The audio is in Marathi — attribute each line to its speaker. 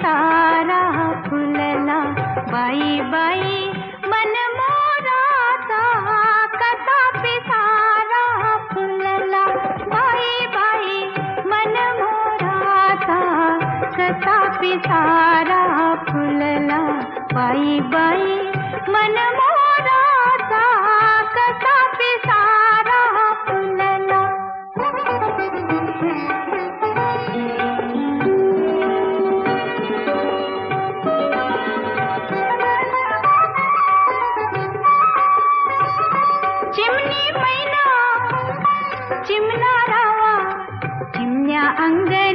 Speaker 1: पिसारा फुलला, बाई बाई मन मोराचा कसा पिसारा फुलला, बाई बाई मन मोराचा कसा पिसारा फुलला, बाई बाई मन मोराचा कसा पिसारा फुलला. चिमणी मैना चिमणारावा चिमण्या अंगणी